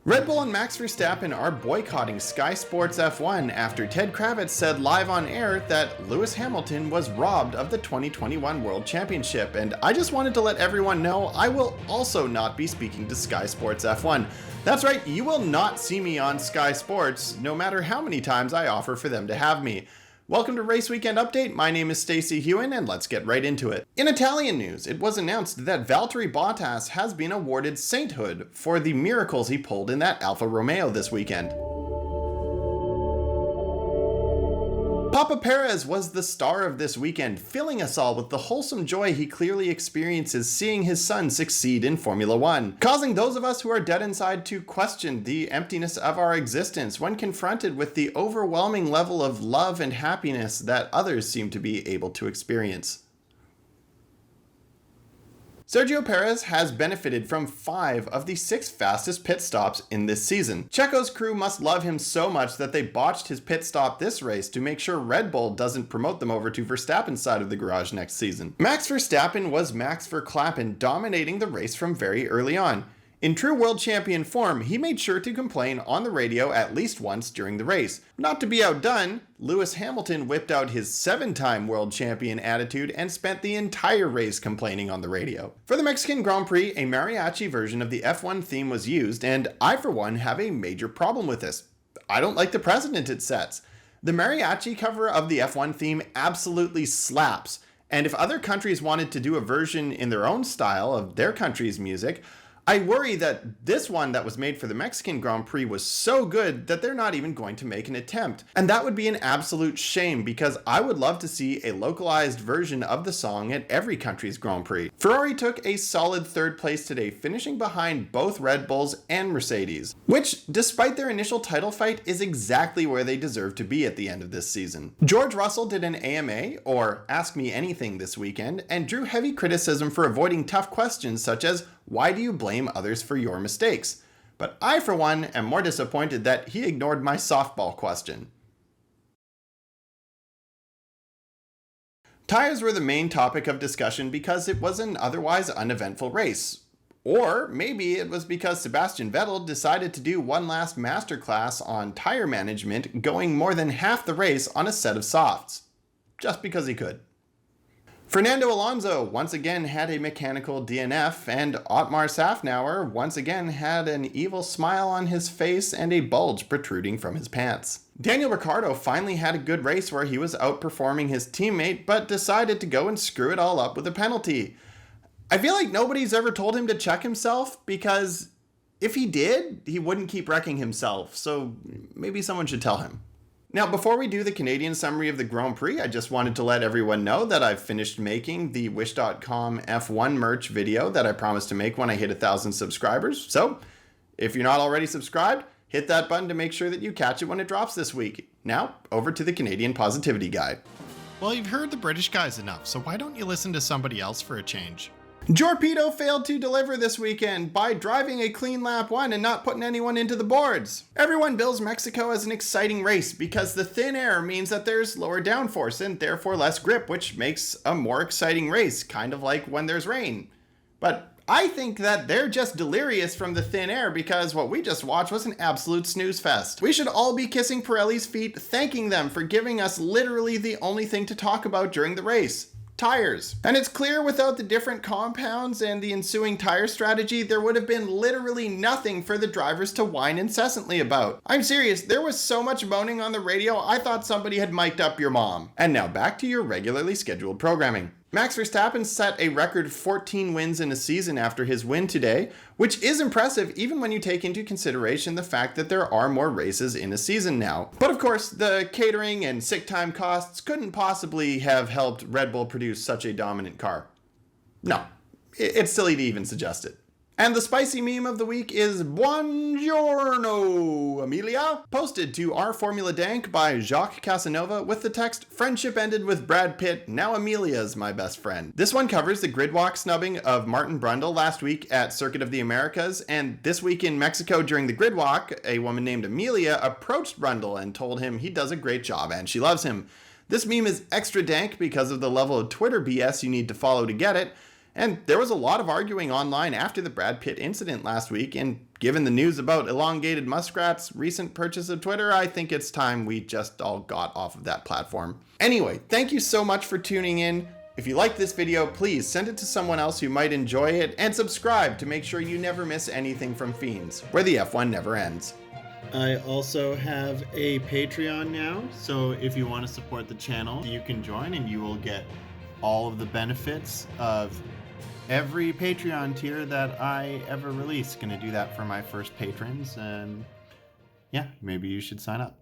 Red Bull and Max Verstappen are boycotting Sky Sports F1 after Ted Kravitz said live on air that Lewis Hamilton was robbed of the 2021 World Championship. And I just wanted to let everyone know I will also not be speaking to Sky Sports F1. That's right, you will not see me on Sky Sports, no matter how many times I offer for them to have me. Welcome to Race Weekend Update. My name is Stacey Hewen, and let's get right into it. In Italian news, it was announced that Valtteri Bottas has been awarded sainthood for the miracles he pulled in that Alfa Romeo this weekend. Papa Perez was the star of this weekend, filling us all with the wholesome joy he clearly experiences seeing his son succeed in Formula One, causing those of us who are dead inside to question the emptiness of our existence when confronted with the overwhelming level of love and happiness that others seem to be able to experience. Sergio Perez has benefited from 5 of the 6 fastest pit stops in this season. Checo's crew must love him so much that they botched his pit stop this race to make sure Red Bull doesn't promote them over to Verstappen's side of the garage next season. Max Verstappen was Max Verklappen, dominating the race from very early on. In true world champion form, he made sure to complain on the radio at least once during the race. Not to be outdone, Lewis Hamilton whipped out his 7-time world champion attitude and spent the entire race complaining on the radio. For the Mexican Grand Prix, a mariachi version of the F1 theme was used, and I for one have a major problem with this. I don't like the precedent it sets. The mariachi cover of the F1 theme absolutely slaps, and if other countries wanted to do a version in their own style of their country's music, I worry that this one that was made for the Mexican Grand Prix was so good that they're not even going to make an attempt. And that would be an absolute shame because I would love to see a localized version of the song at every country's Grand Prix. Ferrari took a solid 3rd place today, finishing behind both Red Bulls and Mercedes, which, despite their initial title fight, is exactly where they deserve to be at the end of this season. George Russell did an AMA, or Ask Me Anything, this weekend, and drew heavy criticism for avoiding tough questions such as, why do you blame others for your mistakes? But I, for one, am more disappointed that he ignored my softball question. Tires were the main topic of discussion because it was an otherwise uneventful race. Or maybe it was because Sebastian Vettel decided to do one last masterclass on tire management, going more than half the race on a set of softs. Just because he could. Fernando Alonso once again had a mechanical DNF, and Otmar Safnauer once again had an evil smile on his face and a bulge protruding from his pants. Daniel Ricciardo finally had a good race where he was outperforming his teammate, but decided to go and screw it all up with a penalty. I feel like nobody's ever told him to check himself, because if he did, he wouldn't keep wrecking himself, so maybe someone should tell him. Now, before we do the Canadian summary of the Grand Prix, I just wanted to let everyone know that I've finished making the Wish.com F1 merch video that I promised to make when I hit 1,000 subscribers. So, if you're not already subscribed, hit that button to make sure that you catch it when it drops this week. Now, over to the Canadian Positivity Guide. Well, you've heard the British guys enough, so why don't you listen to somebody else for a change? Jorpedo failed to deliver this weekend by driving a clean lap 1 and not putting anyone into the boards. Everyone bills Mexico as an exciting race because the thin air means that there's lower downforce and therefore less grip, which makes a more exciting race, kind of like when there's rain. But I think that they're just delirious from the thin air because what we just watched was an absolute snooze fest. We should all be kissing Pirelli's feet, thanking them for giving us literally the only thing to talk about during the race. Tires. And it's clear without the different compounds and the ensuing tire strategy, there would have been literally nothing for the drivers to whine incessantly about. I'm serious, there was so much moaning on the radio, I thought somebody had mic'd up your mom. And now back to your regularly scheduled programming. Max Verstappen set a record 14 wins in a season after his win today, which is impressive even when you take into consideration the fact that there are more races in a season now. But of course, the catering and sick time costs couldn't possibly have helped Red Bull produce such a dominant car. No, it's silly to even suggest it. And the spicy meme of the week is Buongiorno, Amelia, posted to our Formula Dank by Jacques Casanova with the text, "Friendship ended with Brad Pitt, now Amelia's my best friend." This one covers the gridwalk snubbing of Martin Brundle last week at Circuit of the Americas, and this week in Mexico during the gridwalk, a woman named Amelia approached Brundle and told him he does a great job and she loves him. This meme is extra dank because of the level of Twitter BS you need to follow to get it, And there was a lot of arguing online after the Brad Pitt incident last week, and given the news about elongated muskrat's recent purchase of Twitter, I think it's time we just all got off of that platform. Anyway, thank you so much for tuning in. If you like this video, please send it to someone else who might enjoy it, and subscribe to make sure you never miss anything from Fiends, where the F1 never ends. I also have a Patreon now, so if you want to support the channel, you can join and you will get all of the benefits of every Patreon tier that I ever release. Gonna do that for my first patrons, and yeah, maybe you should sign up.